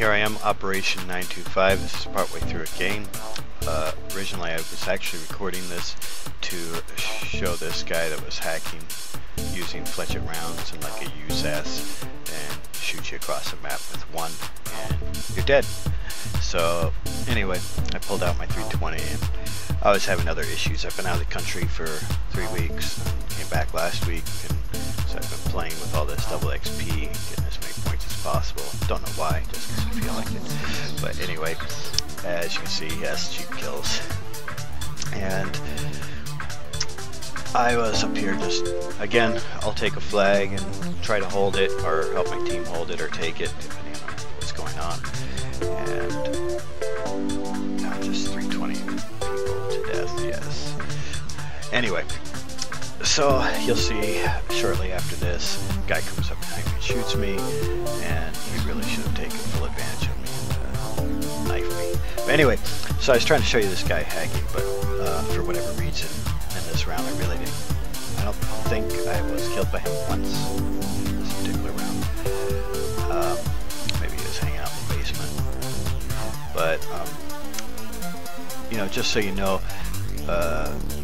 Here I am, Operation 925. This is partway through a game. Originally I was actually recording this to show this guy that was hacking using fletchet rounds and like a USAS and shoot you across the map with one and you're dead. So anyway, I pulled out my 320 and I was having other issues. I've been out of the country for 3 weeks and came back last week, and so I've been playing with all this double XP, getting as many points as possible. Don't know why, just because I feel like it. But anyway, as you can see, yes, cheap kills. And I was up here just, again, I'll take a flag and try to hold it, or help my team hold it, or take it, depending on what's going on. And now just 320 people to death, yes. Anyway, so you'll see shortly after this, guy comes up behind me and shoots me, and he really should have taken full advantage of me and knifed me. But anyway, so I was trying to show you this guy hacking, but for whatever reason, in this round I really didn't. I don't think I was killed by him once in this particular round. Maybe he was hanging out in the basement. But you know, just so you know,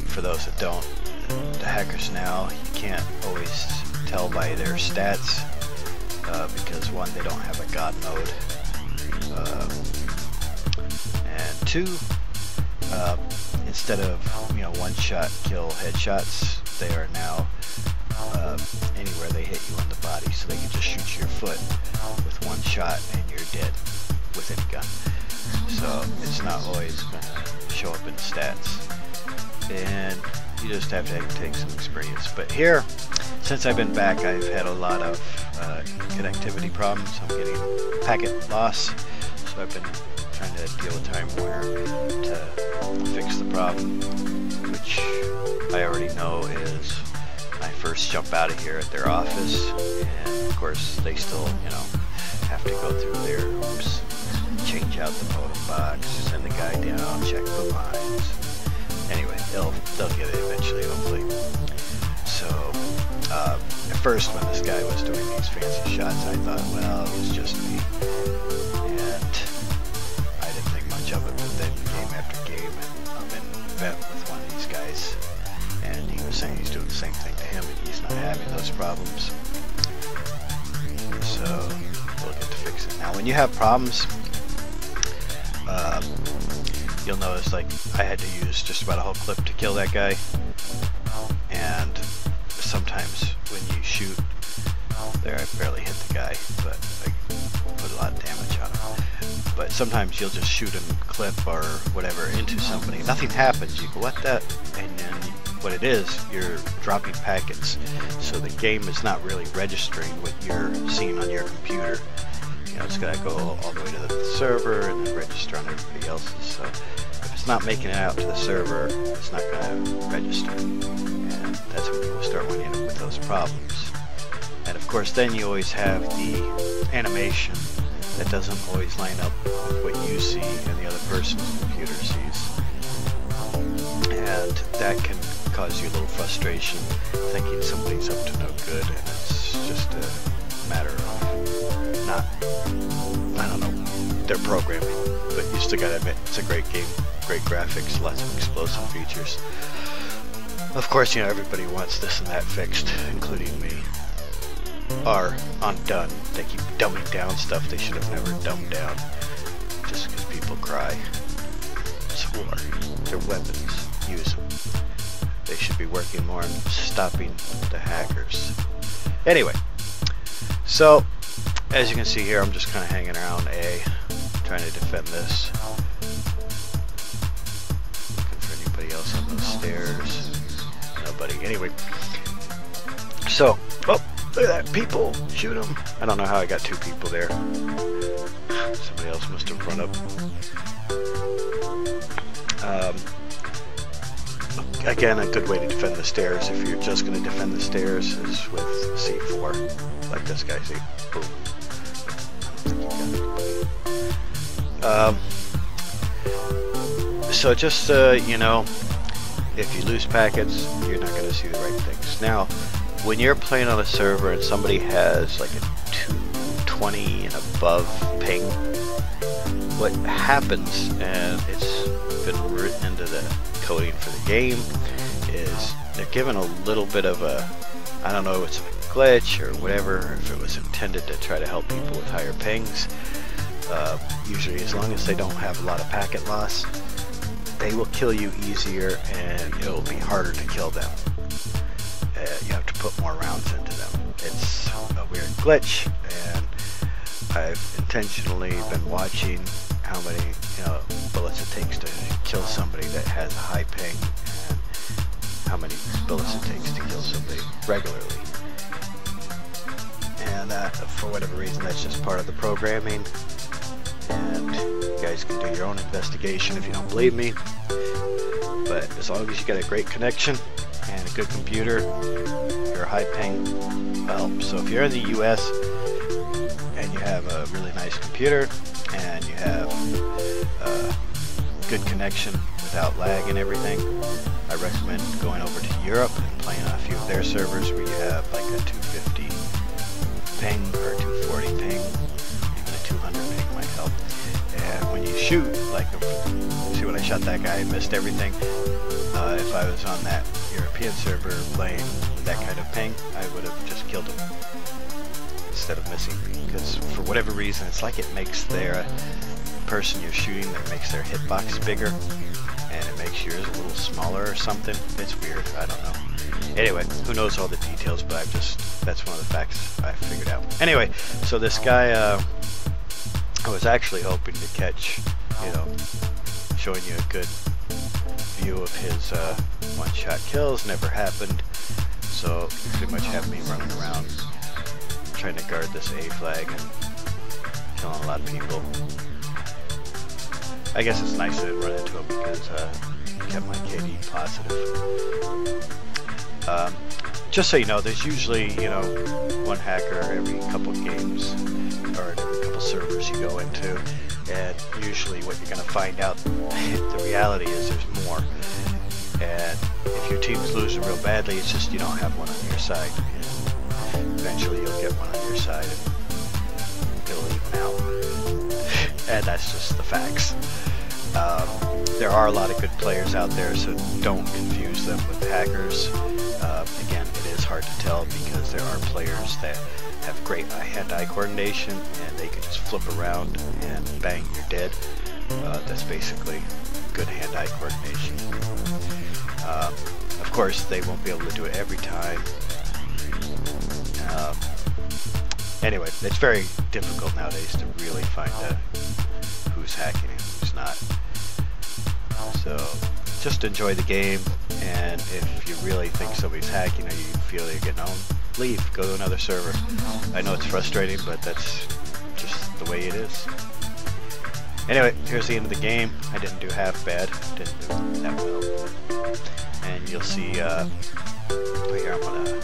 for those that don't, the hackers now, you can't always tell by their stats, because one, they don't have a god mode, and two, instead of, you know, one shot kill headshots, they are now anywhere they hit you on the body, so they can just shoot your foot with one shot and you're dead with any gun. So it's not always going to show up in stats, and you just have to take some experience. But here, since I've been back, I've had a lot of connectivity problems. I'm getting packet loss, so I've been trying to deal with Time Warner to fix the problem, which I already know is I first jump out of here at their office, and of course they still, you know, have to go through their hoops, change out the modem box, send the guy down, check the lines. Anyway, they'll get it eventually, hopefully. So, at first when this guy was doing these fancy shots, I thought, well, it was just me. And I didn't think much of it, but then game after game, and I'm in vet with one of these guys, and he was saying he's doing the same thing to him, and he's not having those problems. So, we'll get to fix it. Now, when you have problems, you'll notice, like, I had to use just about a whole clip to kill that guy, and sometimes when you shoot, there I barely hit the guy, but I put a lot of damage on him. But sometimes you'll just shoot him, clip or whatever into somebody, nothing happens, you go, what the, and then what it is, you're dropping packets, so the game is not really registering what you're seeing on your computer. You know, it's got to go all the way to the server and then register on everybody else's. So if it's not making it out to the server, it's not going to register. And that's when people start running up with those problems. And of course, then you always have the animation that doesn't always line up with what you see and the other person's computer sees. And that can cause you a little frustration, thinking somebody's up to no good, and it's just a matter of not, I don't know, their programming, but you still gotta admit, it's a great game, great graphics, lots of explosive features. Of course, you know, everybody wants this and that fixed, including me. Or, on done, they keep dumbing down stuff they should have never dumbed down, just because people cry. It's war. They're weapons. Use them. They should be working more on stopping the hackers. Anyway, so, as you can see here, I'm just kind of hanging around A, trying to defend this. Looking for anybody else on those stairs. Nobody. Anyway, so, oh, look at that, people, shoot them. I don't know how I got 2 people there. Somebody else must have run up. Again, a good way to defend the stairs, if you're just going to defend the stairs, is with C4, like this guy, see? Boom. So just, you know, if you lose packets, you're not going to see the right things. Now, when you're playing on a server and somebody has like a 220 and above ping, what happens, and it's been written into the coding for the game, is they're given a little bit of a, I don't know if it's a glitch or whatever, or if it was intended to try to help people with higher pings. Usually as long as they don't have a lot of packet loss, they will kill you easier and it'll be harder to kill them. You have to put more rounds into them. It's a weird glitch, and I've intentionally been watching how many bullets it takes to kill somebody that has a high ping, and how many bullets it takes to kill somebody regularly. And for whatever reason, that's just part of the programming, and you guys can do your own investigation if you don't believe me. But as long as you get a great connection and a good computer, your high ping helps. So if you're in the US and you have a really nice computer and you have a good connection without lag and everything, I recommend going over to Europe and playing on a few of their servers where you have like a 250 ping or 240 ping, even a 200 ping might help. And when you shoot, like, see when I shot that guy, I missed everything. If I was on that European server playing with that kind of ping, I would have just killed him instead of missing, because for whatever reason, it's like it makes their person you're shooting, that makes their hitbox bigger, and it makes yours a little smaller or something. It's weird, I don't know. Anyway, who knows all the details, but that's one of the facts I figured out. Anyway, so this guy, I was actually hoping to catch, showing you a good view of his one-shot kills. Never happened, so you pretty much have me running around trying to guard this A flag and killing a lot of people. I guess it's nice to run into him because he kept my KD positive. Just so you know, there's usually, one hacker every couple games, or every couple servers you go into, and usually what you're going to find out, the reality is there's more. And if your team's losing real badly, it's just you don't have one on your side. And eventually you'll get one on your side and it'll even out. And that's just the facts. There are a lot of good players out there, so don't confuse them with hackers. Again, it is hard to tell because there are players that have great hand-eye coordination and they can just flip around and bang, you're dead. That's basically good hand-eye coordination. Of course, they won't be able to do it every time. Anyway, it's very difficult nowadays to really find who's hacking and who's not. So just enjoy the game, and if you really think somebody's hacking or you feel you're getting owned, leave, go to another server. I know it's frustrating, but that's just the way it is. Anyway, here's the end of the game. I didn't do half bad, didn't do that well. And you'll see, here I'm gonna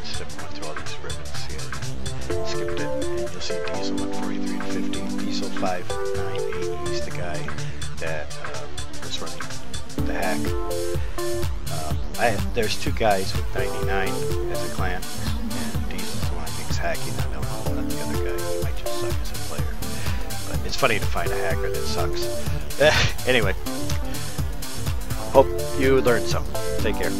skip through all these ribbons. Yeah, skipped it, and you'll see Diesel 143 to 50. Diesel 598, he's the guy that was running the hack. There's two guys with 99 as a clan, and Diesel's the one I think's hacking. I don't know about the other guy, he might just suck as a player. But it's funny to find a hacker that sucks. Anyway, hope you learned something. Take care.